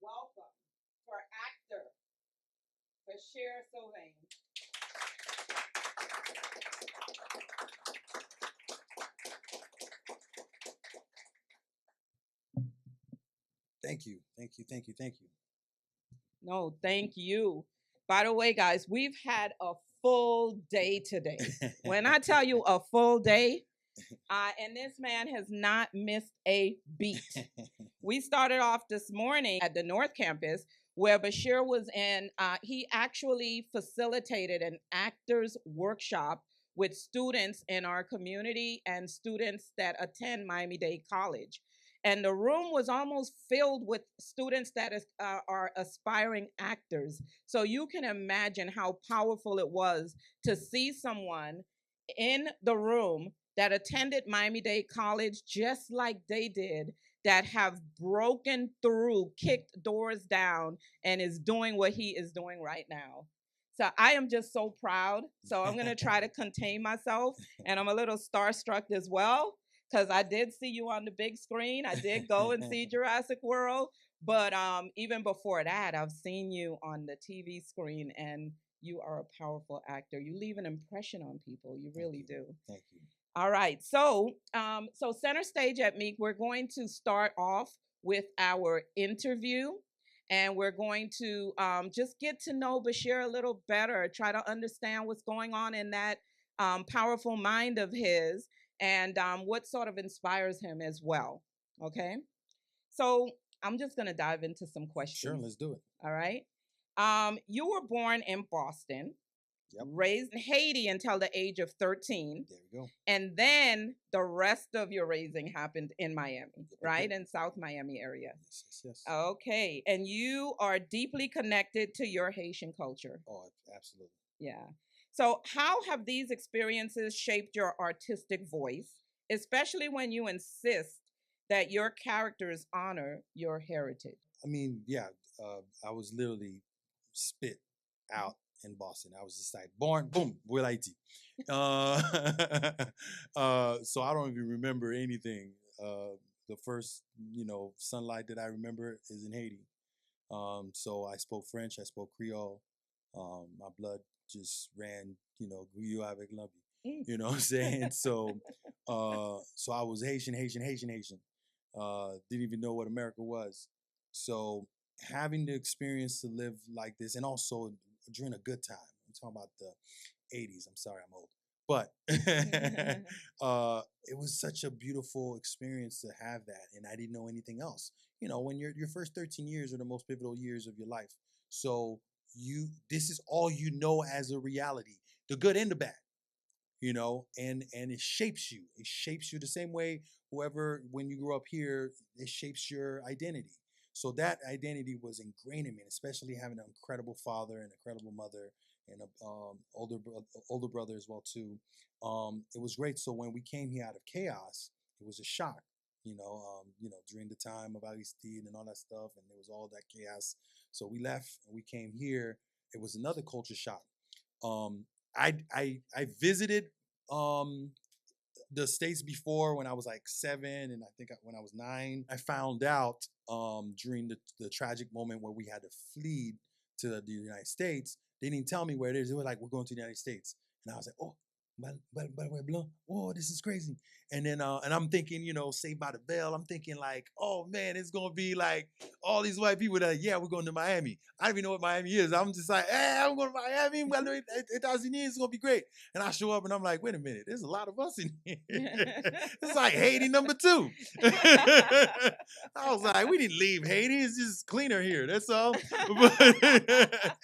welcome for actor Béchir Sylvain. Thank you. Thank you. Thank you. Thank you. No, thank you. By the way, guys, we've had a full day today. When I tell you a full day, and this man has not missed a beat. We started off this morning at the North Campus where Béchir was in. He actually facilitated an actors workshop with students in our community and students that attend Miami-Dade College. And the room was almost filled with students that are aspiring actors. So you can imagine how powerful it was to see someone in the room that attended Miami-Dade College just like they did, that have broken through, kicked doors down, and is doing what he is doing right now. So I am just so proud. So I'm going to try to contain myself, and I'm a little starstruck as well because I did see you on the big screen. I did go and see Jurassic World, but even before that, I've seen you on the TV screen, and you are a powerful actor. You leave an impression on people. You really do. Thank you. All right. So Center Stage at Meek, we're going to start off with our interview, and we're going to just get to know Béchir a little better, try to understand what's going on in that powerful mind of his, and what sort of inspires him as well. Okay. So I'm just going to dive into some questions. Sure, let's do it. All right. You were born in Boston. Yep. Raised in Haiti until the age of 13. There we go. And then the rest of your raising happened in Miami, right? In South Miami area. Yes. Okay. And you are deeply connected to your Haitian culture. Oh, absolutely. Yeah. So how have these experiences shaped your artistic voice, especially when you insist that your characters honor your heritage? I mean, yeah, I was literally spit out in Boston. I was just like born, boom, with IT. So I don't even remember anything. The first, sunlight that I remember is in Haiti. So I spoke French, I spoke Creole. My blood just ran, Guyo avec l'envie. You know what I'm saying? So I was Haitian. Didn't even know what America was. So having the experience to live like this, and also during a good time. I'm talking about the 80s. I'm sorry, I'm old. But it was such a beautiful experience to have that, and I didn't know anything else. When your first 13 years are the most pivotal years of your life. So this is all you know as a reality, the good and the bad. And it shapes you. It shapes you the same way when you grow up here, it shapes your identity. So that identity was ingrained in me, especially having an incredible father and incredible mother and an older brother as well too. It was great. So when we came here out of chaos, it was a shock. During the time of Aristide and all that stuff, and there was all that chaos. So we left and we came here. It was another culture shock. I visited the States before when I was like 7, and I think when I was 9. I found out during the tragic moment where we had to flee to the United States. They didn't tell me where it is. They were like, "We're going to the United States," and I was like, "Oh, this is crazy." And then and I'm thinking, Saved by the Bell. I'm thinking like, oh man, it's gonna be like all these white people that, yeah, we're going to Miami. I don't even know what Miami is. I'm just like, hey, I'm going to Miami. It's gonna be great. And I show up and I'm like, wait a minute, there's a lot of us in here. It's like Haiti number 2. I was like, we didn't leave Haiti. It's just cleaner here. That's all.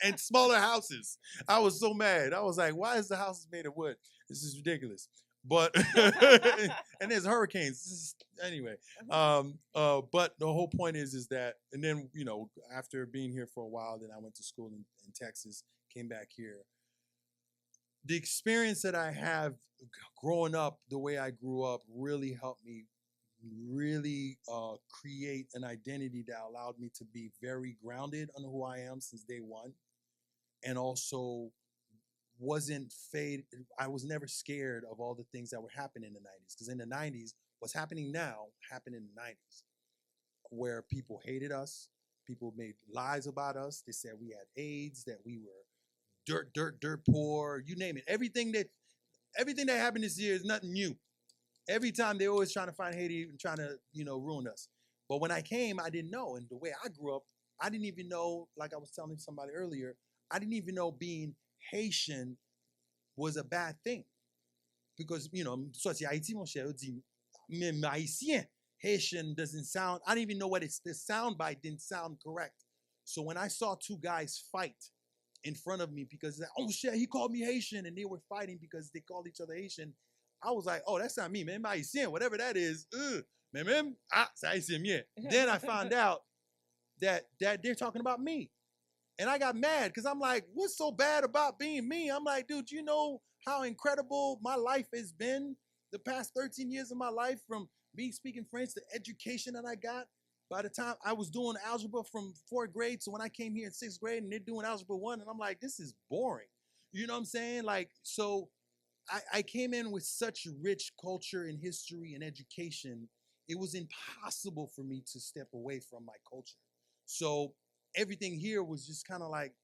And smaller houses. I was so mad. I was like, why is the houses made of wood? This is ridiculous. But and there's hurricanes. Anyway, but the whole point is that, and then after being here for a while, then I went to school in Texas, came back here. The experience that I have growing up, the way I grew up, really helped me really create an identity that allowed me to be very grounded on who I am since day one, and also wasn't I was never scared of all the things that were happening in the 90s. Because in the 90s, what's happening now happened in the 90s, where people hated us, People made lies about us. They said we had AIDS, that we were dirt poor. You name it. Everything that happened this year is nothing new. Every time they're always trying to find Haiti and trying to, ruin us. But when I came, I didn't know. And the way I grew up, I didn't even know, like I was telling somebody earlier, I didn't even know being Haitian was a bad thing. Because, sorti Haiti, mon cher, dit, même Haitien, Haitian doesn't sound, I didn't even know what the sound bite didn't sound correct. So when I saw two guys fight in front of me because, oh shit, he called me Haitian, and they were fighting because they called each other Haitian, I was like, oh, that's not me, man. Haitien, whatever that is. C'est Haitien, yeah. Then I found out that they're talking about me. And I got mad because I'm like, what's so bad about being me? I'm like, dude, you know how incredible my life has been the past 13 years of my life, from me speaking French, the education that I got. By the time I was doing algebra from 4th grade, so when I came here in 6th grade and they're doing algebra 1, and I'm like, this is boring. You know what I'm saying? Like, so I came in with such rich culture and history and education, it was impossible for me to step away from my culture. So everything here was just kind of like,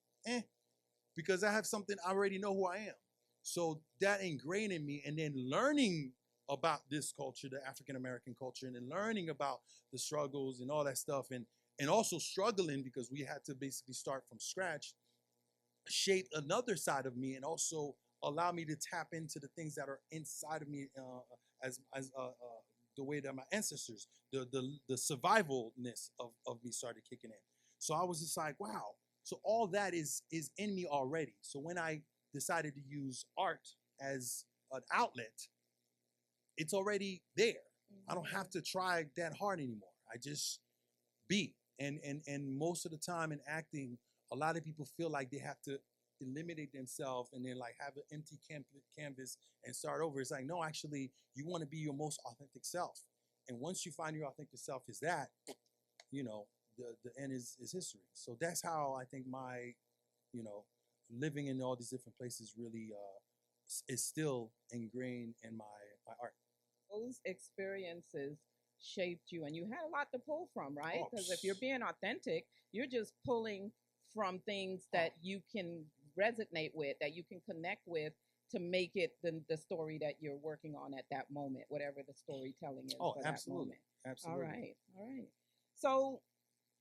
because I have something, I already know who I am. So that ingrained in me, and then learning about this culture, the African-American culture, and then learning about the struggles and all that stuff, and also struggling because we had to basically start from scratch, shape another side of me, and also allow me to tap into the things that are inside of me as the way that my ancestors, the survivalness of me started kicking in. So I was just like, wow. So all that is in me already. So when I decided to use art as an outlet, it's already there. I don't have to try that hard anymore. I just be. And most of the time in acting, a lot of people feel like they have to eliminate themselves and then like have an empty canvas and start over. It's like, no, actually, you want to be your most authentic self. And once you find your authentic self is that, the end is history. So that's how I think my, living in all these different places really is still ingrained in my art. Those experiences shaped you, and you had a lot to pull from, right? Because if you're being authentic, you're just pulling from things that you can resonate with, that you can connect with, to make it the story that you're working on at that moment, whatever the storytelling is for that moment. Absolutely. All right. So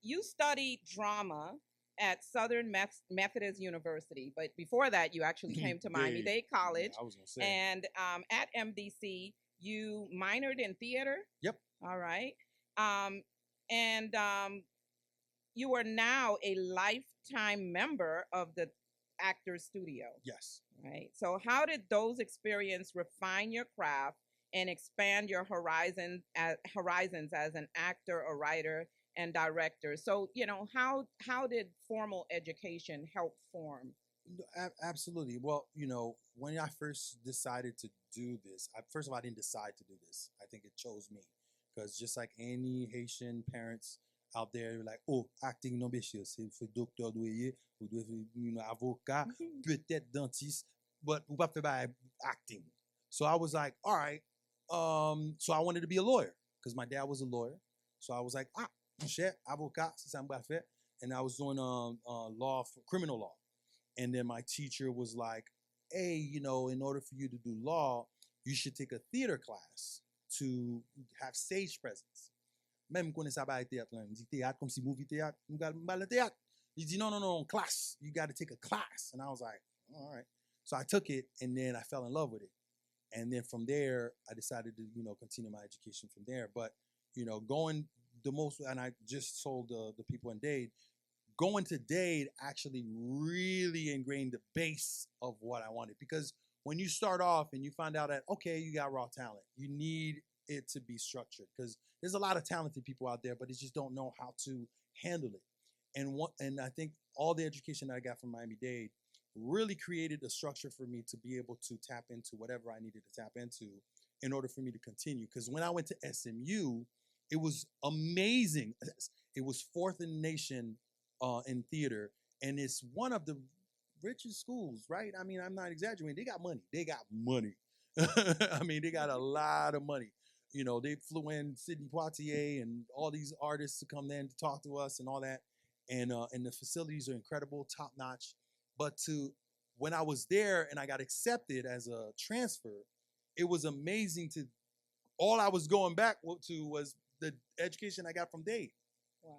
you studied drama at Southern Methodist University, but before that, you actually came to Miami-Dade College. Yeah, I was gonna say. And at MDC, you minored in theater. Yep. All right. And you are now a lifetime member of the Actors Studio. Yes. Right. So how did those experiences refine your craft and expand your horizons as an actor, a writer, and director? So, how did formal education help form? Absolutely. Well, when I first decided to do this, first of all, I didn't decide to do this. I think it chose me, because just like any Haitian parents out there, you're like, oh, acting non Béchir, c'est docteur doué, ou avocat, peut-être dentiste, but ou pas faire acting. So I was like, all right. So I wanted to be a lawyer because my dad was a lawyer. So I was like, mon cher, avocat, c'est ça que faire. And I was doing law, criminal law. And then my teacher was like, hey, in order for you to do law, you should take a theater class to have stage presence. Même qu'on ne sait pas théâtre, il dit théâtre comme si movie théâtre, nous allons le théâtre. He dit no, class. You got to take a class. And I was like, all right. So I took it, and then I fell in love with it. And then from there, I decided to, continue my education from there. But, going the most, and I just told the people in Dade, going to Dade actually really ingrained the base of what I wanted. Because when you start off and you find out that, okay, you got raw talent, you need it to be structured, because there's a lot of talented people out there, but they just don't know how to handle it. And I think all the education that I got from Miami-Dade really created a structure for me to be able to tap into whatever I needed to tap into in order for me to continue. Because when I went to SMU, it was amazing. It was 4th in the nation in theater, and it's one of the richest schools, right? I mean, I'm not exaggerating. They got money. I mean, they got a lot of money. They flew in Sidney Poitier and all these artists to come in to talk to us and all that. and the facilities are incredible, top notch. But when I was there and I got accepted as a transfer, it was amazing to. All I was going back to was the education I got from Dave. Wow.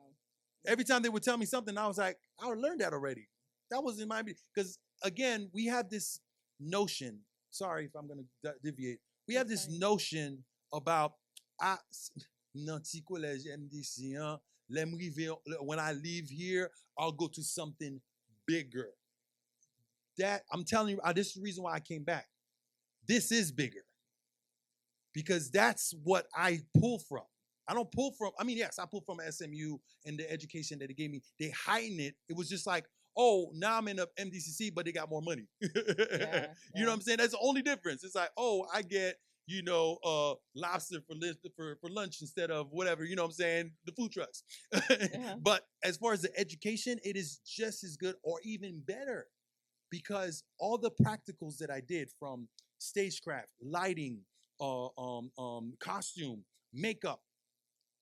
Every time they would tell me something, I was like, I learned that already. That was in my, because again, we have this notion. Sorry if I'm going to deviate. We have this notion about when I leave here, I'll go to something bigger. That I'm telling you, this is the reason why I came back. This is bigger. Because that's what I pull from. I don't pull from, I mean, yes, I pull from SMU and the education that they gave me. They heighten it. It was just like, oh, now I'm in a MDCC, but they got more money. You know what I'm saying? That's the only difference. It's like, oh, I get, lobster for lunch instead of whatever, you know what I'm saying? The food trucks. But as far as the education, it is just as good or even better, because all the practicals that I did, from stagecraft, lighting, costume, makeup,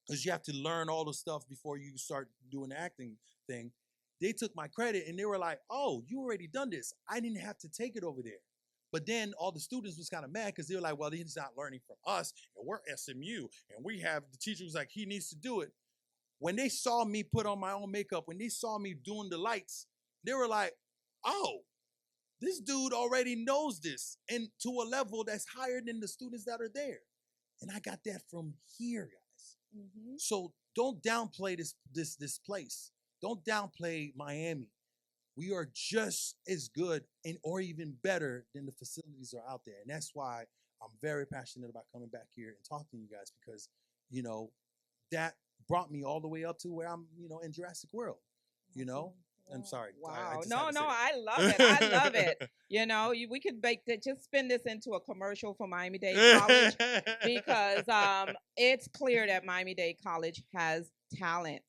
because you have to learn all the stuff before you start doing the acting thing. They took my credit and they were like, oh, you already done this. I didn't have to take it over there. But then all the students was kind of mad because they were like, well, he's not learning from us, and we're SMU, and we have, the teacher was like, he needs to do it. When they saw me put on my own makeup, when they saw me doing the lights, they were like, oh, this dude already knows this, and to a level that's higher than the students that are there. And I got that from here, guys. Mm-hmm. So don't downplay this place. Don't downplay Miami. We are just as good or even better than the facilities are out there. And that's why I'm very passionate about coming back here and talking to you guys, because, that brought me all the way up to where I'm, in Jurassic World, I'm sorry. Wow. No, I love it. I love it. We could just spin this into a commercial for Miami-Dade College, because it's clear that Miami-Dade College has talent.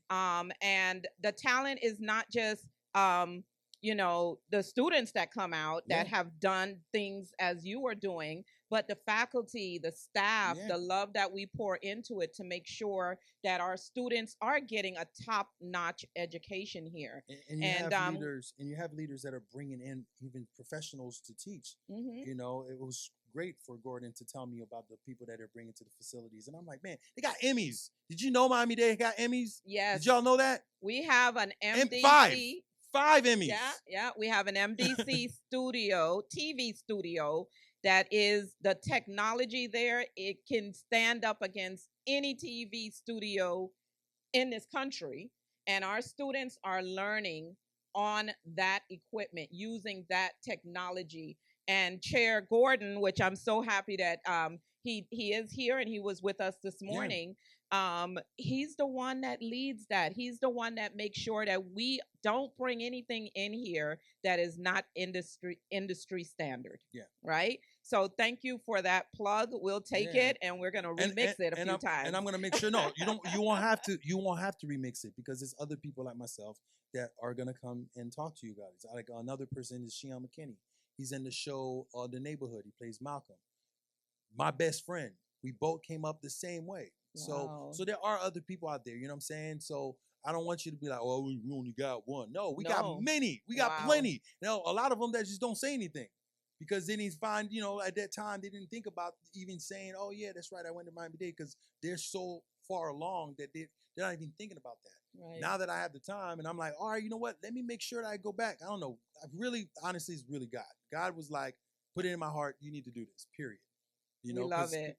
And the talent is not just, the students that come out that have done things as you are doing, but the faculty, the staff, the love that we pour into it to make sure that our students are getting a top-notch education here. And you have leaders that are bringing in even professionals to teach. Mm-hmm. It was great for Gordon to tell me about the people that are bringing to the facilities. And I'm like, man, they got Emmys. Did you know Miami-Dade got Emmys? Yes. Did y'all know that? We have an MDC. Five Emmys. Yeah. We have an MDC studio, TV studio, that is the technology there. It can stand up against any TV studio in this country. And our students are learning on that equipment, using that technology. And Chair Gordon, which I'm so happy that he is here and he was with us this morning. He's the one that leads that. He's the one that makes sure that we don't bring anything in here that is not industry standard. Yeah. Right? So thank you for that plug. We'll take it and we're gonna remix it a few times. And I'm gonna make sure you won't have to remix it, because there's other people like myself that are gonna come and talk to you guys. Like another person is Sheon McKinney. He's in the show The Neighborhood. He plays Malcolm. My best friend. We both came up the same way. Wow. So there are other people out there, you know what I'm saying? So I don't want you to be like, oh, we only got one. No, we got many. We got plenty. A lot of them that just don't say anything, because they didn't find, at that time, they didn't think about even saying, oh, yeah, that's right, I went to Miami-Dade, because they're so far along that they're not even thinking about that. Right. Now that I have the time, and I'm like, all right, you know what? Let me make sure that I go back. I don't know. Honestly, it's really God. God was like, put it in my heart, you need to do this, period. We love it.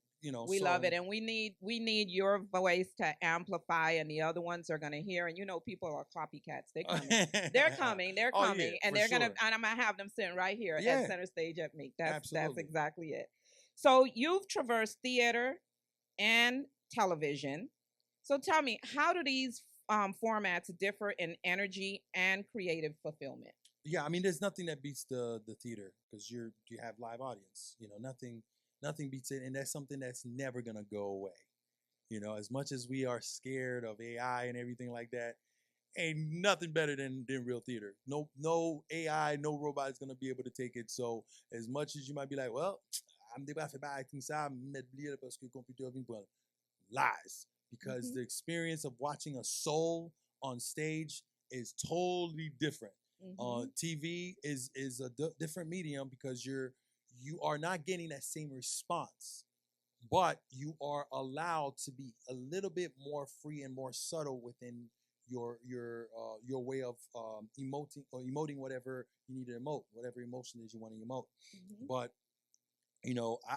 We love it, and we need your voice to amplify, and the other ones are gonna hear. And people are copycats. They're coming. They're coming. They're coming, and they're gonna. And I'm gonna have them sitting right here at Center Stage at Meek. That's exactly it. So you've traversed theater and television. So tell me, how do these formats differ in energy and creative fulfillment? Yeah, I mean, there's nothing that beats the theater, because you have live audience. Nothing beats it, and that's something that's never gonna go away. As much as we are scared of AI and everything like that, ain't nothing better than real theater. No AI, no robot is gonna be able to take it. So as much as you might be like, well, I'm débat fait pas acting ça, m'oublier parce que computer vient pour lies, because the experience of watching a soul on stage is totally different. Mhm. TV is a different medium because you are not getting that same response, but you are allowed to be a little bit more free and more subtle within your way of emoting whatever you need to emote, whatever emotion is you want to emote. Mhm. But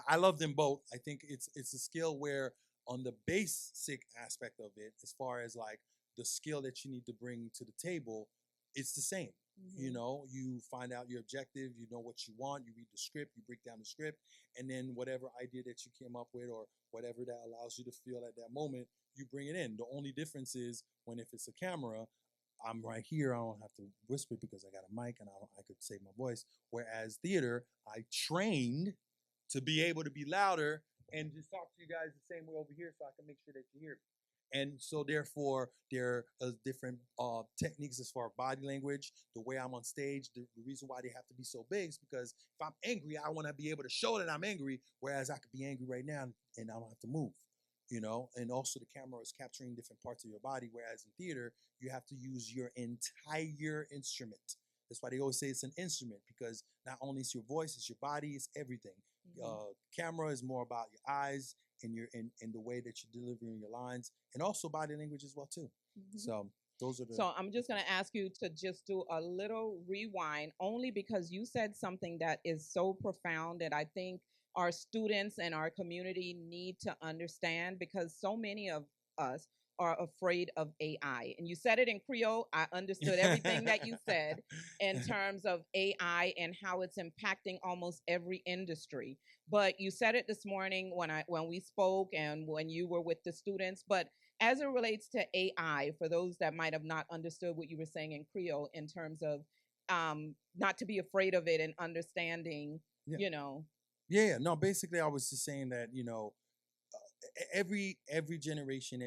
I love them both. I think it's a skill where on the basic aspect of it, as far as like the skill that you need to bring to the table, it's the same. Mhm. You find out your objective, you know what you want, you read the script, you break down the script, and then whatever idea that you came up with or whatever that allows you to feel at that moment, you bring it in. The only difference is when if it's a camera, I'm right here. I don't have to whisper because I got a mic and I could save my voice. Whereas theater, I trained to be able to be louder and just talk to you guys the same way over here so I can make sure that you hear me. And so therefore, there are different techniques as far as body language, the way I'm on stage. The reason why they have to be so big is because if I'm angry, I want to be able to show that I'm angry, whereas I could be angry right now and I don't have to move. And also the camera is capturing different parts of your body, whereas in theater, you have to use your entire instrument. That's why they always say it's an instrument, because not only is your voice, it's your body, it's everything. Camera is more about your eyes and and the way that you're delivering your lines, and also body language as well too. Mhm. So those are the. So I'm just going to ask you to just do a little rewind, only because you said something that is so profound that I think our students and our community need to understand, because so many of us are afraid of AI. And you said it in Creole. I understood everything that you said in terms of AI and how it's impacting almost every industry. But you said it this morning when we spoke and when you were with the students. But as it relates to AI, for those that might have not understood what you were saying in Creole, in terms of not to be afraid of it and understanding, Yeah. you know. Yeah. No, basically, I was just saying that every generation,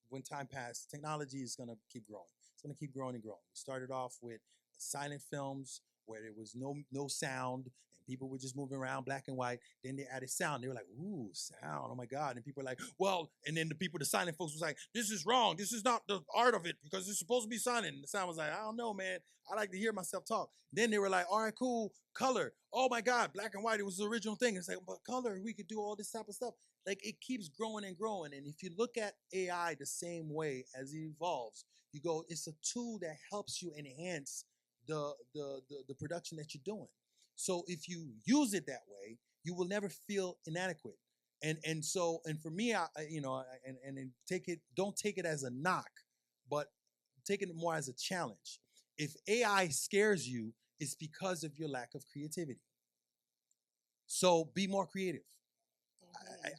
when time passes, technology is gonna keep growing. It's gonna keep growing and growing. We started off with silent films where there was no sound and people were just moving around, black and white. Then they added sound. They were like, "Ooh, sound! Oh my god!" And people were like, "Well," and then the silent folks was like, "This is wrong. This is not the art of it because it's supposed to be silent." And the sound was like, "I don't know, man. I like to hear myself talk." Then they were like, "All right, cool. Color. Oh my god, black and white. It was the original thing." It's like, but color, we could do all this type of stuff. Like it keeps growing and growing. And if you look at AI the same way as it evolves, you go, it's a tool that helps you enhance the production that you're doing. So if you use it that way, you will never feel inadequate. And for me, and take it, don't take it as a knock, but take it more as a challenge. If AI scares you, it's because of your lack of creativity. So be more creative.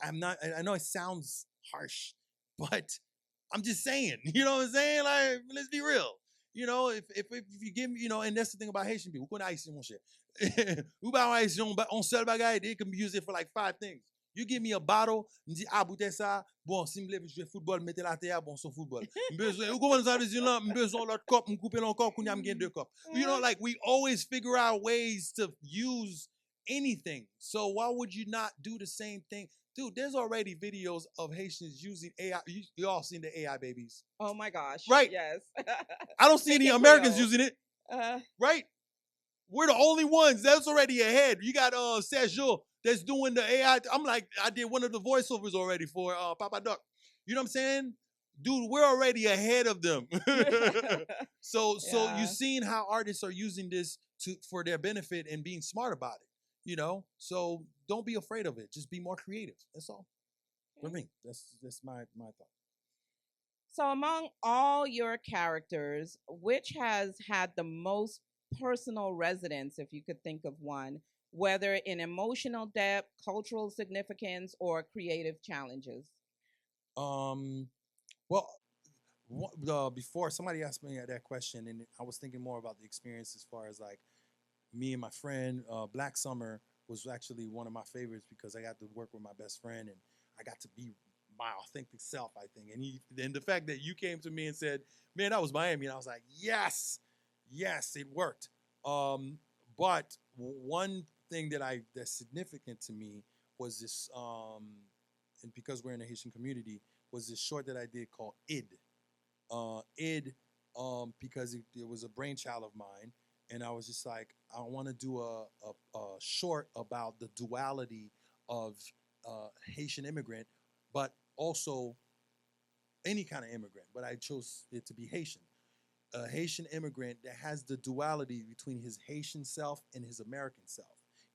I'm not. I know it sounds harsh, but I'm just saying. You know what I'm saying? Like, let's be real. If you give me, and that's the thing about Haitian people. Qu'on Haïtien, mon cher. Ou ba Haïtien, on seul bagay, they can use it for like 5 things. You give me a bottle, me dit, ah, boute ça, bon, si me lève jouer football, mettez la terre, bon, son football. M'besoin, ou comment ça veut dire là, m'besoin l'autre cop, m'couper l'encore, qu'on y a m'gain 2 cups. Like we always figure out ways to use anything. So why would you not do the same thing? Dude, there's already videos of Haitians using AI. You all seen the AI babies. Oh my gosh. Right. Yes. I don't see any Americans using it. Right? We're the only ones. That's already ahead. You got Sergio that's doing the AI. I'm like, I did one of the voiceovers already for Papa Duck. You know what I'm saying? Dude, we're already ahead of them. So you've seen how artists are using this for their benefit and being smart about it. So don't be afraid of it. Just be more creative. That's all. For me, that's my thought. So among all your characters, which has had the most personal resonance, if you could think of one, whether in emotional depth, cultural significance, or creative challenges? Well, before somebody asked me that question, and I was thinking more about the experience as far as like me and my friend. Black Summer was actually one of my favorites because I got to work with my best friend and I got to be my authentic self, I think. And the fact that you came to me and said, "Man, that was Miami," and I was like, "Yes, yes, it worked." But one thing that's significant to me was this, and because we're in a Haitian community, was this short that I did called "Id." id, because it was a brainchild of mine, and I was just like, I want to do a short about the duality of Haitian immigrant, but also any kind of immigrant. But I chose it to be Haitian. A Haitian immigrant that has the duality between his Haitian self and his American self.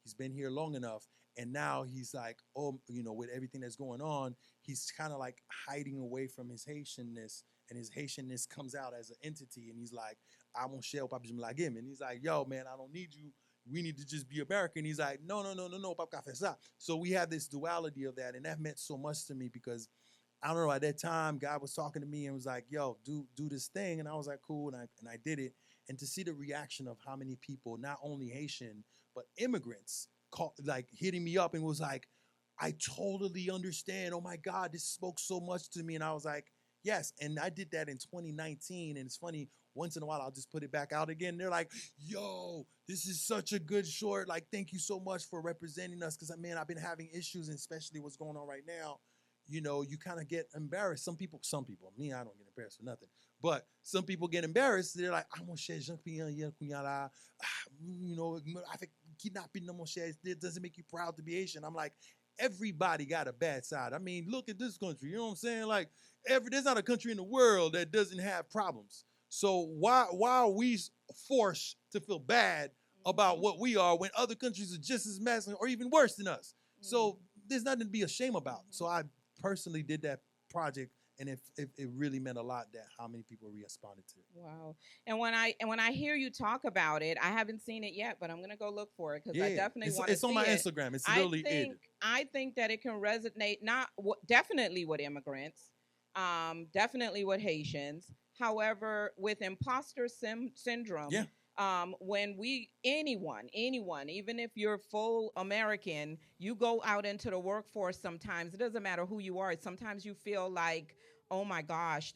He's been here long enough, and now he's like, oh, with everything that's going on, he's kind of like hiding away from his Haitianness, and his Haitianness comes out as an entity, and he's like, I won't share with like him, and he's like, yo, man, I don't need you. We need to just be American. He's like, no, Papa fait ça. So we have this duality of that, and that meant so much to me because I don't know, at that time, God was talking to me and was like, yo, do this thing. And I was like, cool. And I did it. And to see the reaction of how many people, not only Haitian, but immigrants, hitting me up and was like, I totally understand. Oh, my God, this spoke so much to me. And I was like, yes. And I did that in 2019. And it's funny, once in a while, I'll just put it back out again. They're like, yo, this is such a good short. Like, thank you so much for representing us. Because, man, I've been having issues, and especially what's going on right now. You kind of get embarrassed. Some people, me, I don't get embarrassed for nothing. But some people get embarrassed. They're like, mon cher, I think kidnapping mon cher, it doesn't make you proud to be Asian. I'm like, everybody got a bad side. I mean, look at this country. You know what I'm saying? Like, there's not a country in the world that doesn't have problems. So why are we forced to feel bad about what we are when other countries are just as messy or even worse than us? So there's nothing to be ashamed about. So I personally did that project, and it really meant a lot that how many people responded to it. Wow. And when I hear you talk about it, I haven't seen it yet, but I'm gonna go look for it because I definitely want to see it. It's on my Instagram. It's literally I think that it can resonate definitely with immigrants, definitely with Haitians. However, with imposter syndrome, when anyone, even if you're full American, you go out into the workforce sometimes, it doesn't matter who you are. Sometimes you feel like, oh my gosh,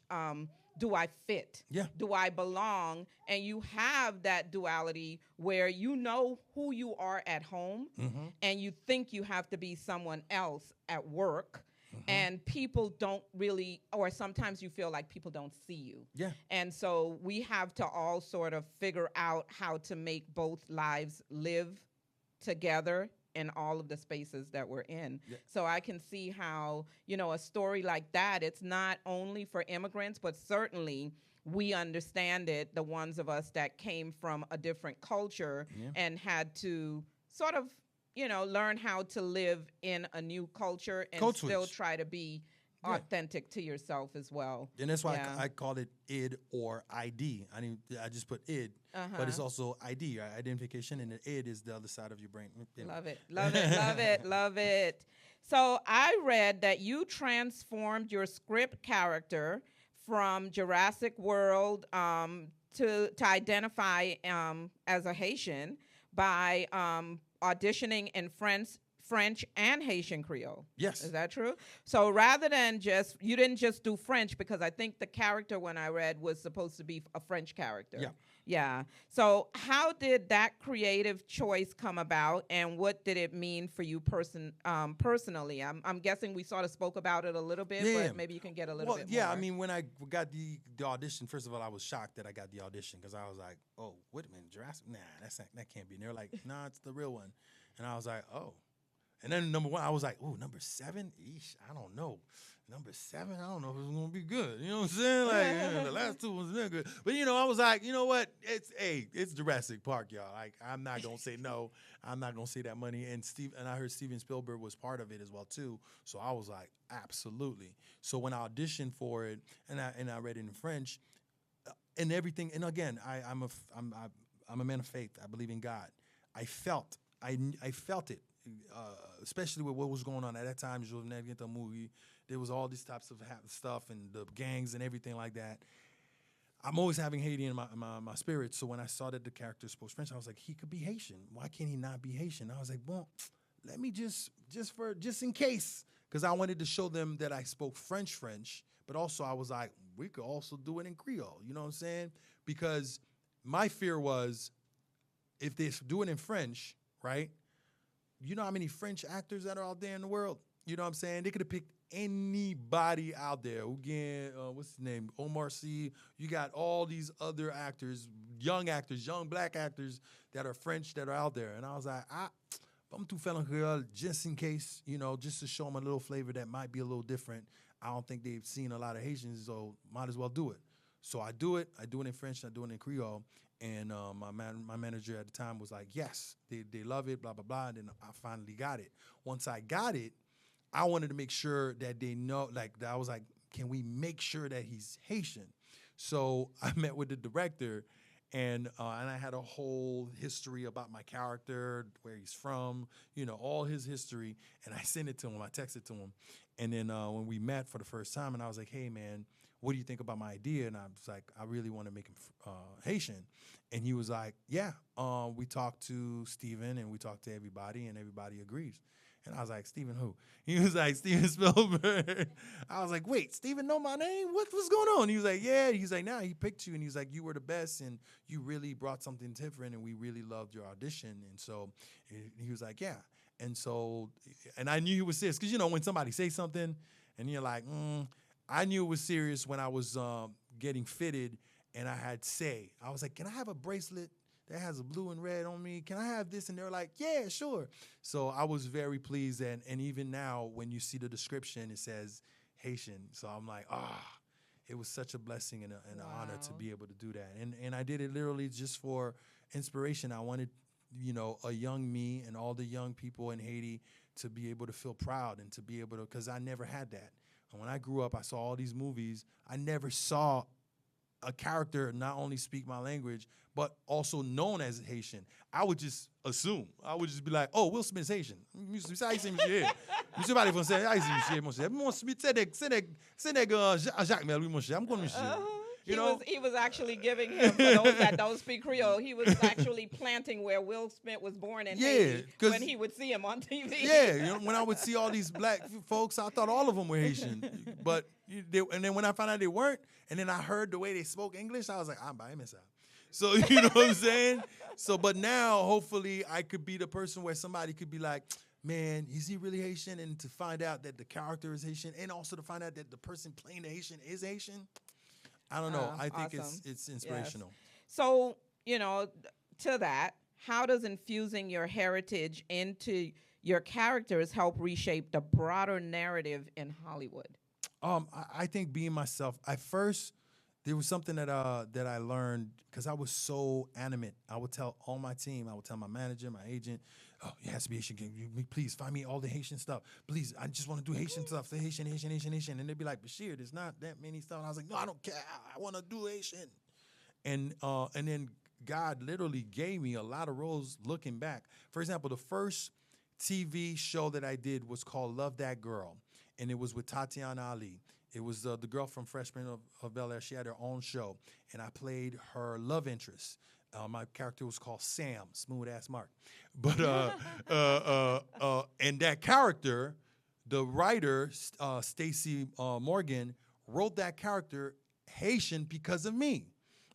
do I fit? Yeah. Do I belong? And you have that duality where you know who you are at home, and you think you have to be someone else at work. And people don't really, or sometimes you feel like people don't see you. Yeah. And so we have to all sort of figure out how to make both lives live together in all of the spaces that we're in. Yeah. So I can see how, a story like that, it's not only for immigrants, but certainly we understand it, the ones of us that came from a different culture and had to sort of learn how to live in a new culture and still try to be authentic to yourself as well. And that's why I call it id or ID. I just put id, but it's also ID, right? Identification, and the id is the other side of your brain. Love it, love it, love it, love it. So I read that you transformed your script character from Jurassic World to identify as a Haitian by auditioning in French and Haitian Creole. Yes. Is that true? So rather than you didn't just do French, because I think the character when I read was supposed to be a French character. Yeah. Yeah. So how did that creative choice come about, and what did it mean for you personally? I'm guessing we sort of spoke about it a little bit, but maybe you can get a little bit more. Yeah, I mean, when I got the audition, first of all, I was shocked that I got the audition because I was like, oh, wait a minute, Jurassic? Nah, that can't be. And they were like, nah, it's the real one. And I was like, oh. And then number one, I was like, ooh, number 7? Eesh, I don't know. Number 7, I don't know if it's going to be good. You know what I'm saying? Like, the last 2 was been good. But, I was like, you know what? It's Jurassic Park, y'all. Like, I'm not going to say no. I'm not going to say that money. And I heard Steven Spielberg was part of it as well, too. So I was like, absolutely. So when I auditioned for it, and I read it in French, and everything, and again, I'm a man of faith. I believe in God. I felt it. Especially with what was going on at that time, there was all these types of stuff and the gangs and everything like that. I'm always having Haiti in my spirit. So when I saw that the character spoke French, I was like, he could be Haitian. Why can't he not be Haitian? I was like, well, let me just in case, because I wanted to show them that I spoke French, but also I was like, we could also do it in Creole. You know what I'm saying? Because my fear was, if they do it in French, right? You know how many French actors that are out there in the world? You know what I'm saying? They could have picked anybody out there who get what's his name, Omar Sy. You got all these other actors, young black actors that are French that are out there. And I was like, I'm too faire un créole just in case, just to show them a little flavor that might be a little different. I don't think they've seen a lot of Haitians, so might as well do it. So I do it in French, I do it in Creole. And my manager at the time was like, yes, they love it, blah, blah, blah. And then I finally got it. Once I got it, I wanted to make sure that they know, I was like, can we make sure that he's Haitian? So I met with the director, and I had a whole history about my character, where he's from, all his history. And I sent it to him. I texted to him. And then when we met for the first time, and I was like, hey, man, what do you think about my idea? And I was like, I really want to make him Haitian. And he was like, yeah, we talked to Steven and we talked to everybody, and everybody agrees. And I was like, Steven who? He was like, Steven Spielberg. I was like, wait, Steven know my name? What's going on? He was like, yeah. He's like, nah, he picked you. And he's like, you were the best, and you really brought something different, and we really loved your audition. And so he was like, yeah. And so, and I knew he was serious. Because, when somebody says something and you're like, I knew it was serious when I was getting fitted, and I had say. I was like, can I have a bracelet that has a blue and red on me? Can I have this? And they were like, yeah, sure. So I was very pleased. And even now, when you see the description, it says Haitian. So I'm like, it was such a blessing and an honor to be able to do that. And I did it literally just for inspiration. I wanted, a young me and all the young people in Haiti to be able to feel proud and to be able to, because I never had that. And when I grew up, I saw all these movies. I never saw a character not only speak my language, but also known as Haitian. I would just assume. I would just be like, oh, Will Smith's Haitian. Monsieur parle français, Haïtien, monsieur. Mon Smith, c'est Jacques Mel, oui, monsieur. I'm going monsieur. He was actually giving him, for those that don't speak Creole, he was actually planting where Will Smith was born in Haiti when he would see him on TV. Yeah, when I would see all these black folks, I thought all of them were Haitian. And then when I found out they weren't, and then I heard the way they spoke English, I was like, I'm by myself. So, you know what I'm saying? So, but now, hopefully, I could be the person where somebody could be like, man, is he really Haitian? And to find out that the character is Haitian, and also to find out that the person playing the Haitian is Haitian. I don't know. I think awesome. it's inspirational. Yes. So, to that, how does infusing your heritage into your characters help reshape the broader narrative in Hollywood? I think being myself. At first, there was something that I learned because I was so animate. I would tell all my team, I would tell my manager, my agent, oh, it has to be Haitian. Please find me all the Haitian stuff. Please, I just want to do Haitian stuff. Say Haitian. And they'd be like, Béchir, there's not that many stuff. And I was like, no, I don't care. I want to do Haitian. And then God literally gave me a lot of roles looking back. For example, the first TV show that I did was called Love That Girl. And it was with Tatiana Ali. It was the girl from Freshman of Bel-Air. She had her own show. And I played her love interest. My character was called Sam, smooth ass Mark. But and that character, the writer Stacey Morgan wrote that character Haitian because of me.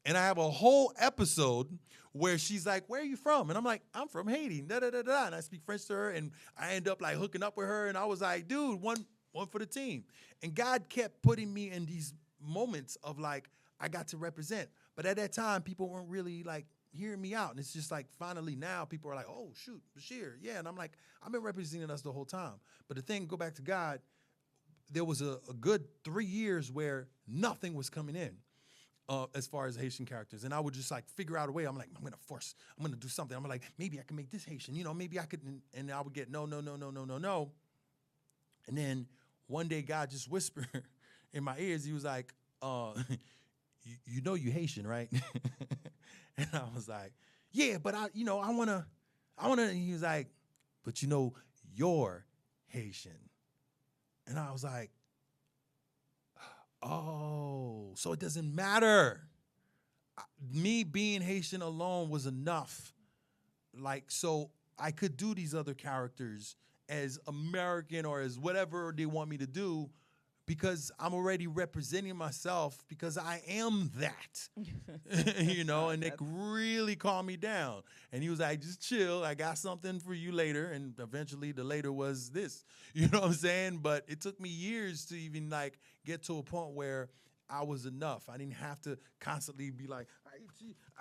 And I have a whole episode where she's like, "Where are you from?" And I'm like, "I'm from Haiti." Da da da da. And I speak French to her, and I end up like hooking up with her. And I was like, "Dude, one for the team." And God kept putting me in these moments of like I got to represent. But at that time, people weren't really like hearing me out. And it's just like finally now people are like, oh, shoot, Béchir. Yeah. And I'm like, I've been representing us the whole time. But the thing, go back to God, there was a good 3 years where nothing was coming in as far as Haitian characters. And I would just like figure out a way. I'm like, I'm going to do something. I'm like, maybe I can make this Haitian. Maybe I could. And I would get no. And then one day God just whispered in my ears. He was like, you know you Haitian, right? And I was like, yeah, but I want to. And he was like, but you're Haitian. And I was like, oh, so it doesn't matter. Me being Haitian alone was enough. Like, so I could do these other characters as American or as whatever they want me to do because I'm already representing myself because I am that, you know, and it really calmed me down. And he was like, just chill. I got something for you later. And eventually the later was this, you know what I'm saying? But it took me years to even like get to a point where I was enough. I didn't have to constantly be like,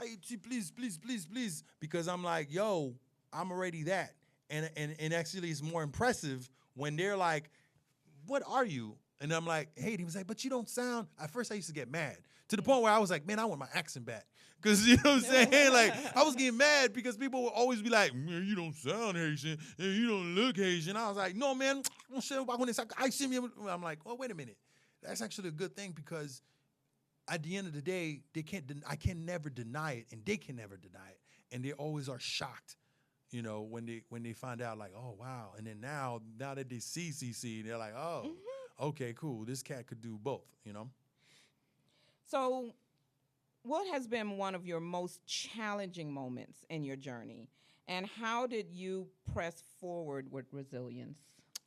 Aichi, please, please, please, please. Because I'm like, yo, I'm already that. And actually it's more impressive when they're like, what are you? And I'm like, hey, he was like, but you don't sound. At first, I used to get mad to the point where I was like, man, I want my accent back. Because, you know what I'm saying? Like, I was getting mad because people would always be like, man, you don't sound Haitian and you don't look Haitian. I was like, no, man, I'm like, oh, wait a minute. That's actually a good thing because at the end of the day, I can never deny it and they can never deny it. And they always are shocked, you know, when they find out like, oh, wow. And then now that they see CC, they're like, oh. Okay, cool. This cat could do both, you know? So what has been one of your most challenging moments in your journey? And how did you press forward with resilience?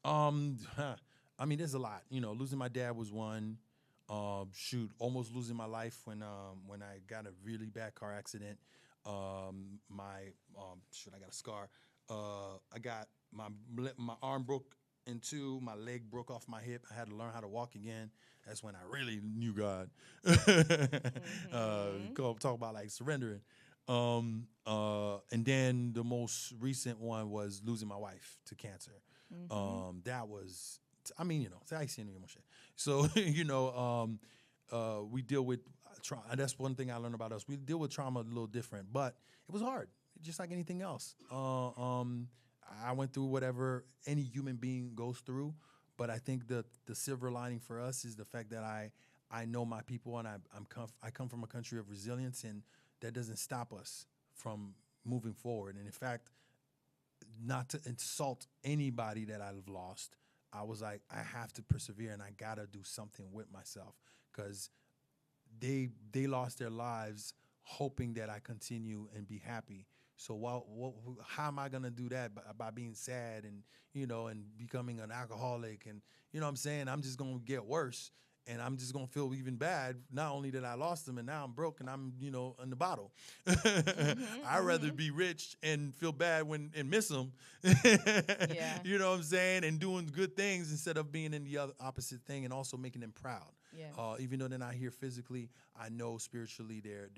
I mean, there's a lot. You know, losing my dad was one. Almost losing my life when I got a really bad car accident. I got a scar. I got my arm broke in two, my leg broke off my hip. I had to learn how to walk again. That's when I really knew God. Talk about like surrendering. And then the most recent one was losing my wife to cancer. That was, I mean, you know, so, you know, we deal with trauma. That's one thing I learned about us. We deal with trauma a little different, but it was hard, just like anything else. I went through whatever any human being goes through, but I think the silver lining for us is the fact that I know my people and I come from a country of resilience, and that doesn't stop us from moving forward. And in fact, not to insult anybody that I've lost, I was like, I have to persevere and I gotta do something with myself because they lost their lives hoping that I continue and be happy. So how am I gonna do that by being sad and, you know, and becoming an alcoholic and, you know what I'm saying? I'm just gonna get worse and I'm just gonna feel even bad. Not only that I lost them and now I'm broke and I'm, you know, in the bottle. I'd rather be rich and feel bad and miss them. Yeah. You know what I'm saying? And doing good things instead of being in the other opposite thing and also making them proud. Yeah. Even though they're not here physically, I know spiritually they're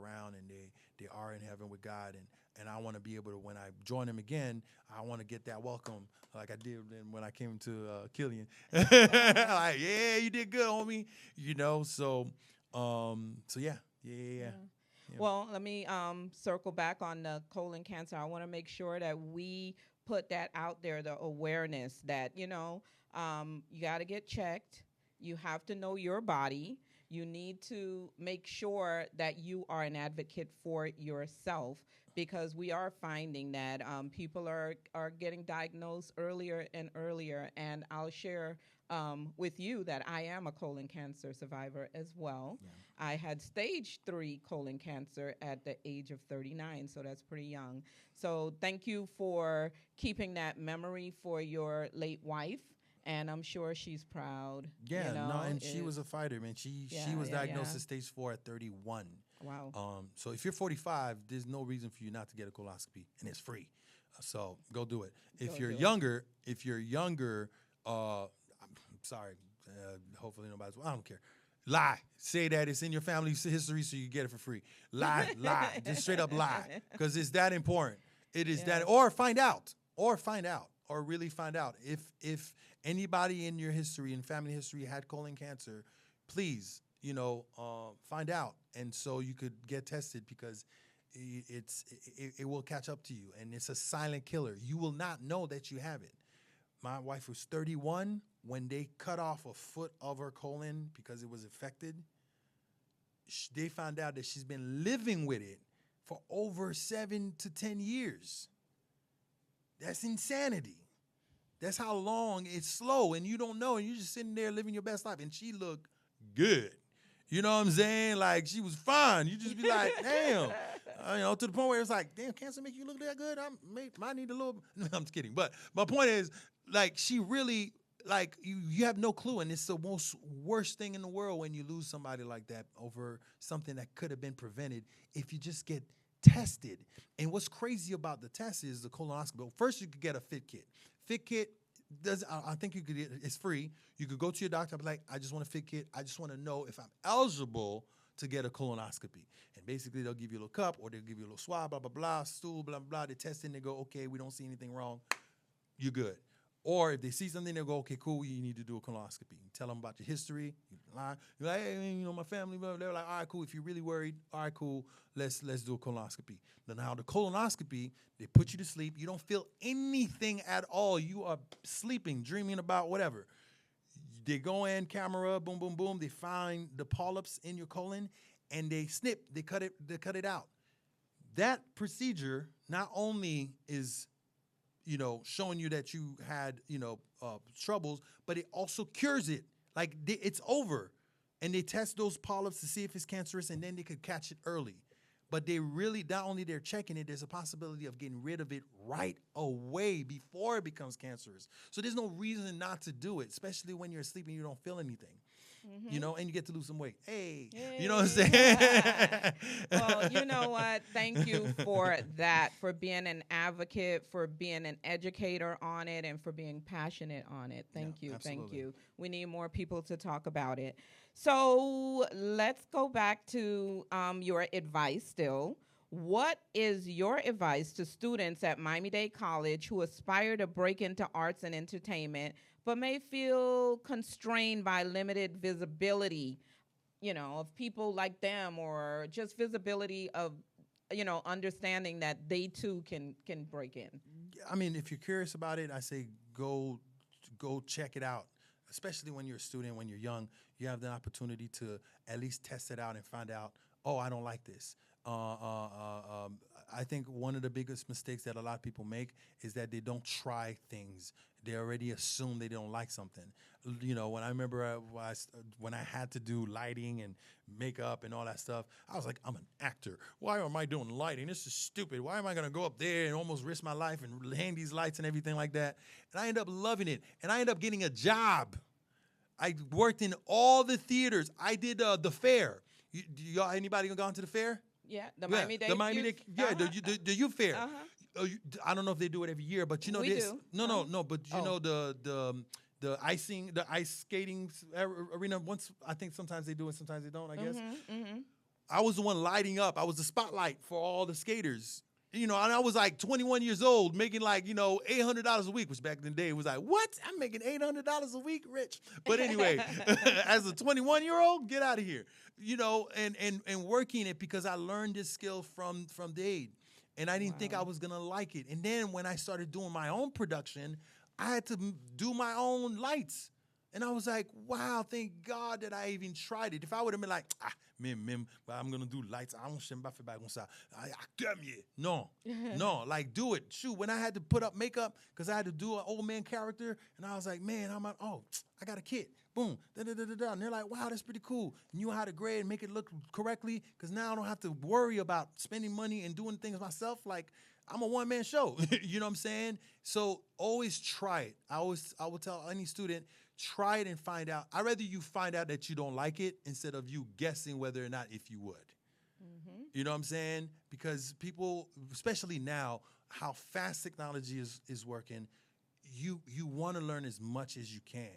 around and they are in heaven with God, and I want to be able to, when I join them again, I want to get that welcome like I did when I came to Killian. Like, yeah, you did good, homie. You know, so yeah. Well, let me circle back on the colon cancer. I want to make sure that we put that out there, the awareness that, you know, you got to get checked. You have to know your body. You need to make sure that you are an advocate for yourself, because we are finding that people are getting diagnosed earlier and earlier. And I'll share with you that I am a colon cancer survivor as well. Yeah. I had stage 3 colon cancer at the age of 39, so that's pretty young. So thank you for keeping that memory for your late wife. And I'm sure she's proud. Yeah, you know, no, and she was a fighter, man. She was diagnosed at stage 4 at 31. Wow. So if you're 45, there's no reason for you not to get a coloscopy, and it's free. So go do it. If you're younger, I'm sorry. Hopefully nobody's. I don't care. Lie. Say that it's in your family history, so you get it for free. Lie. Just straight up lie, because it's that important. It is that, or find out, or really find out if anybody in your history, in family history, had colon cancer. Please, you know, find out, and so you could get tested, because it will catch up to you, and it's a silent killer. You will not know that you have it. My wife was 31 when they cut off a foot of her colon because it was affected. They found out that she's been living with it for over 7 to 10 years. That's insanity. That's how long it's slow, and you don't know, and you're just sitting there living your best life, and she looked good. You know what I'm saying? Like, she was fine. You just be like, damn. You know, to the point where it's like, damn, cancer make you look that good? I might need a little. No, I'm just kidding. But my point is, like, she really, like you have no clue, and it's the most worst thing in the world when you lose somebody like that over something that could have been prevented if you just get tested. And what's crazy about the test is the colonoscopy. Well, first, you could get a fit kit. Fit kit does I think you could get, it's free. You could go to your doctor and be like, I just want a fit kit. I just want to know if I'm eligible to get a colonoscopy. And basically, they'll give you a little cup or they'll give you a little swab, blah, blah, blah, stool, blah, blah, blah. They test it and they go, okay, we don't see anything wrong. You're good. Or if they see something, they'll go, okay, cool, you need to do a colonoscopy. You tell them about your history. You lie. You're like, hey, you know, my family, blah. They're like, all right, cool. If you're really worried, all right, cool, let's do a colonoscopy. Now, the colonoscopy, they put you to sleep. You don't feel anything at all. You are sleeping, dreaming about whatever. They go in, camera, boom, boom, boom. They find the polyps in your colon, and they snip. They cut it out. That procedure not only is, you know, showing you that you had, you know, troubles, but it also cures it. Like, it's over. And they test those polyps to see if it's cancerous, and then they could catch it early. But they really, not only they're checking it, there's a possibility of getting rid of it right away before it becomes cancerous. So there's no reason not to do it, especially when you're asleep and you don't feel anything. Mm-hmm. You know, and you get to lose some weight. Hey, you know what I'm saying? Well, you know what? Thank you for that, for being an advocate, for being an educator on it, and for being passionate on it. Thank you. Absolutely. Thank you. We need more people to talk about it. So let's go back to your advice still. What is your advice to students at Miami-Dade College who aspire to break into arts and entertainment but may feel constrained by limited visibility, you know, of people like them, or just visibility of, you know, understanding that they too can break in? I mean, if you're curious about it, I say go check it out. Especially when you're a student, when you're young, you have the opportunity to at least test it out and find out, oh, I don't like this. I think one of the biggest mistakes that a lot of people make is that they don't try things. They already assume they don't like something. You know, when I remember when I had to do lighting and makeup and all that stuff, I was like, I'm an actor. Why am I doing lighting? This is stupid. Why am I going to go up there and almost risk my life and hang these lights and everything like that? And I ended up loving it. And I ended up getting a job. I worked in all the theaters. I did the fair. Y'all, anybody gone to the fair? Yeah, the Miami-Dade. The Miami-Dade, the youth fair. I don't know if they do it every year, but you know this. Do. No, but you know the ice skating arena. Once I think sometimes they do it, sometimes they don't. I guess. Mm-hmm. I was the one lighting up. I was the spotlight for all the skaters. You know, and I was like 21 years old, making like, you know, $800 a week, which back in the day was like, what? I'm making $800 a week, rich. But anyway, as a 21-year-old, get out of here. You know, and working it because I learned this skill from Dade. And I didn't think I was going to like it. And then when I started doing my own production, I had to do my own lights. And I was like, wow, thank God that I even tried it. If I would have been like, I'm going to do lights. I don't shit back on side. No, like do it. Shoot, when I had to put up makeup because I had to do an old man character, and I was like, man, I got a kit. Boom, da-da-da-da-da. And they're like, wow, that's pretty cool. And you know how to grade and make it look correctly because now I don't have to worry about spending money and doing things myself. Like, I'm a one-man show. You know what I'm saying? So always try it. I would tell any student, try it and find out. I'd rather you find out that you don't like it instead of you guessing whether or not if you would. Mm-hmm. You know what I'm saying? Because people, especially now, how fast technology is working, you want to learn as much as you can.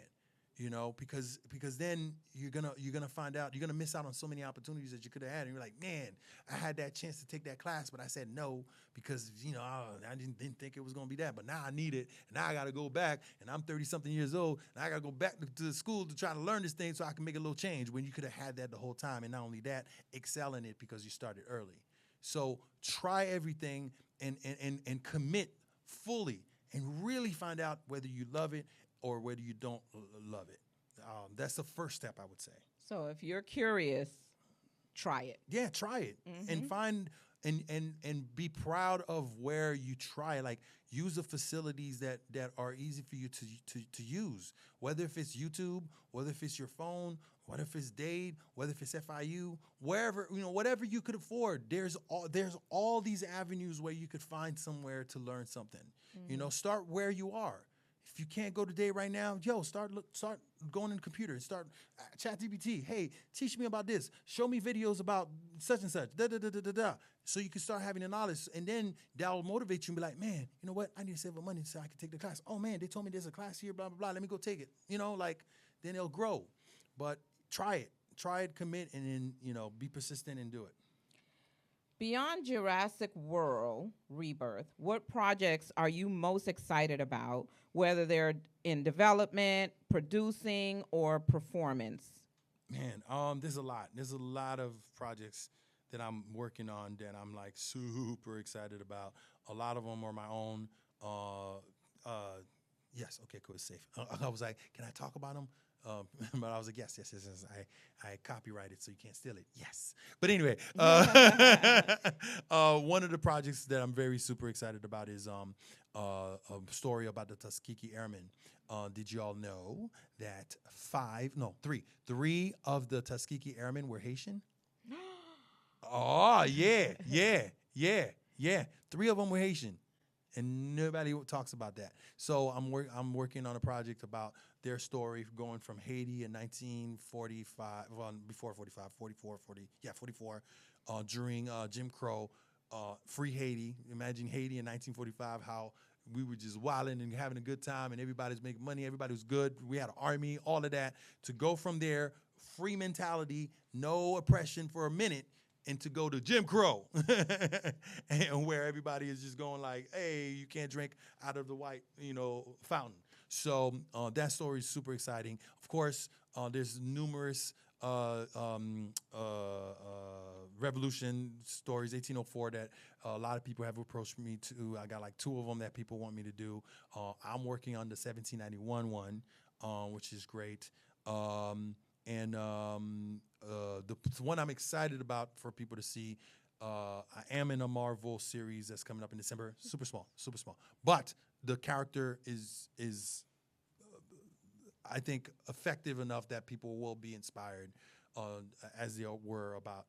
You know, because then you're gonna find out, you're gonna miss out on so many opportunities that you could have had, and you're like, man, I had that chance to take that class, but I said no because I didn't think it was gonna be that, but now I need it, and now I got to go back, and I'm 30-something years old, and I got to go back to the school to try to learn this thing so I can make a little change. When you could have had that the whole time, and not only that, excel in it because you started early. So try everything and commit fully, and really find out whether you love it or whether you don't love it. That's the first step, I would say. So if you're curious, try it. Yeah, try it. Mm-hmm. And find and be proud of where you try. Like, use the facilities that are easy for you to use. Whether if it's YouTube, whether if it's your phone, whether if it's Dade, whether if it's FIU, wherever, whatever you could afford. There's all these avenues where you could find somewhere to learn something. Mm-hmm. Start where you are. if you can't go today right now, yo, start going in the computer and start ChatGPT. Hey, teach me about this. Show me videos about such and such. Da da da da da da. So you can start having the knowledge, and then that will motivate you and be like, man, you know what? I need to save up money so I can take the class. Oh man, they told me there's a class here, blah blah blah. Let me go take it. You know, like then it'll grow. But try it, commit, and then be persistent and do it. Beyond Jurassic World Rebirth, what projects are you most excited about, whether they're in development, producing, or performance? Man, there's a lot. There's a lot of projects that I'm working on that I'm like super excited about. A lot of them are my own. Yes, okay, cool, it's safe. I was like, can I talk about them? But I was like, yes. I copyrighted, so you can't steal it. Yes. But anyway, one of the projects that I'm very super excited about is a story about the Tuskegee Airmen. Did you all know that three of the Tuskegee Airmen were Haitian? Oh, yeah. 3 of them were Haitian. And nobody talks about that. So I'm working on a project about their story going from Haiti in 1945, well, before 45, 44, during Jim Crow, free Haiti. Imagine Haiti in 1945, how we were just wilding and having a good time, and everybody's making money, everybody was good. We had an army, all of that. To go from there, free mentality, no oppression for a minute, and to go to Jim Crow, and where everybody is just going like, hey, you can't drink out of the white, fountain. So that story is super exciting. Of course, there's numerous revolution stories, 1804, that a lot of people have approached me to. I got like 2 of them that people want me to do. I'm working on the 1791 one, which is great. And the one I'm excited about for people to see, I am in a Marvel series that's coming up in December. Super small. But the character is I think, effective enough that people will be inspired, as they were about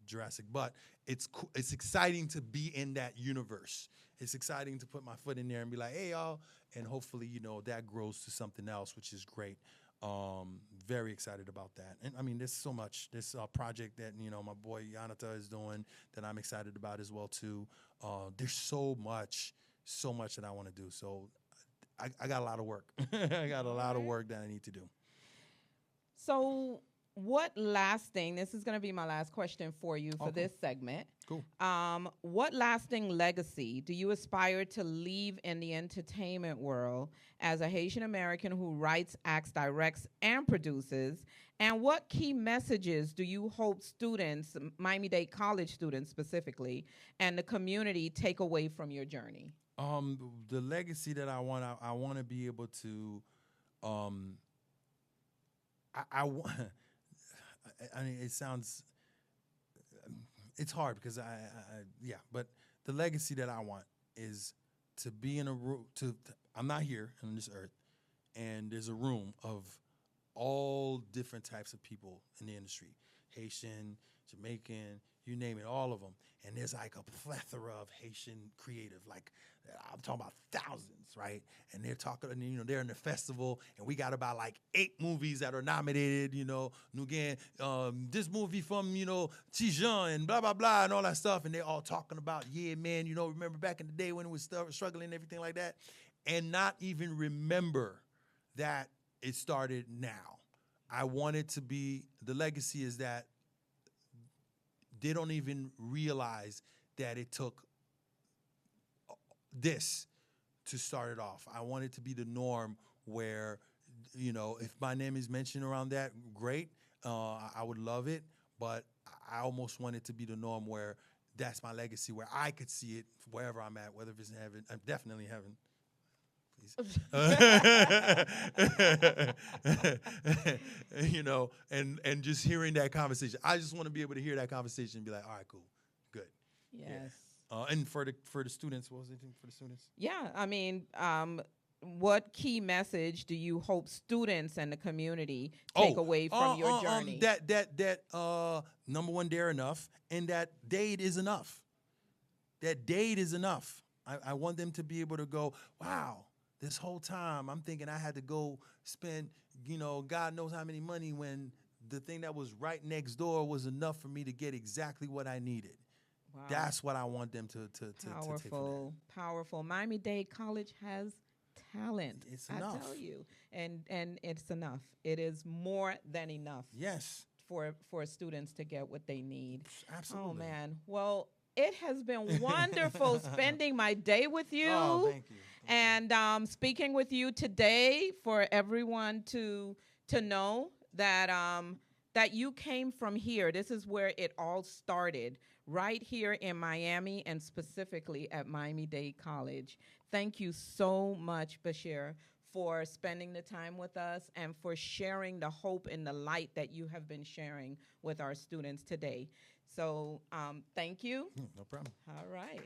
Jurassic. But it's exciting to be in that universe. It's exciting to put my foot in there and be like, hey, y'all. And hopefully, that grows to something else, which is great. Very excited about that. And I mean, there's so much. This project that, my boy Yanata is doing that I'm excited about as well, too. There's so much that I want to do. So I got a lot of work. I got a lot of work that I need to do. So this is going to be my last question for you for this segment. Cool. What lasting legacy do you aspire to leave in the entertainment world as a Haitian American who writes, acts, directs, and produces? And what key messages do you hope students, Miami-Dade College students specifically, and the community take away from your journey? The legacy that I want to be able to, I mean, it sounds, it's hard because but the legacy that I want is to be in a room, I'm not here on this earth, and there's a room of all different types of people in the industry, Haitian, Jamaican, you name it, all of them. And there's like a plethora of Haitian creative, like I'm talking about thousands, right? And they're talking, they're in the festival, and we got about like 8 movies that are nominated, Nugan, this movie from, Tijan and blah, blah, blah, and all that stuff. And they're all talking about, yeah, man, remember back in the day when it was struggling and everything like that, and not even remember that it started now. I want it to be, the legacy is that they don't even realize that it took this to start it off. I want it to be the norm where, if my name is mentioned around that, great. I would love it. But I almost want it to be the norm where that's my legacy, where I could see it wherever I'm at, whether it's in heaven. I'm definitely in heaven. And just hearing that conversation. I just want to be able to hear that conversation and be like, all right, cool, good. Yes. Yeah. And for the students, what was it for the students? Yeah, I mean, what key message do you hope students and the community take away from your journey? That number one, they're enough, and that date is enough. That date is enough. I want them to be able to go, wow, this whole time, I'm thinking I had to go spend, God knows how many money when the thing that was right next door was enough for me to get exactly what I needed. Wow. That's what I want them to take from Powerful, powerful. Miami-Dade College has talent. It's enough. I tell you, and it's enough. It is more than enough. Yes. For students to get what they need. Absolutely. Oh man. Well, it has been wonderful spending my day with you. Oh, thank you. And speaking with you today, for everyone to know that that you came from here. This is where it all started, right here in Miami, and specifically at Miami-Dade College. Thank you so much, Béchir, for spending the time with us and for sharing the hope and the light that you have been sharing with our students today. So thank you. No problem. All right.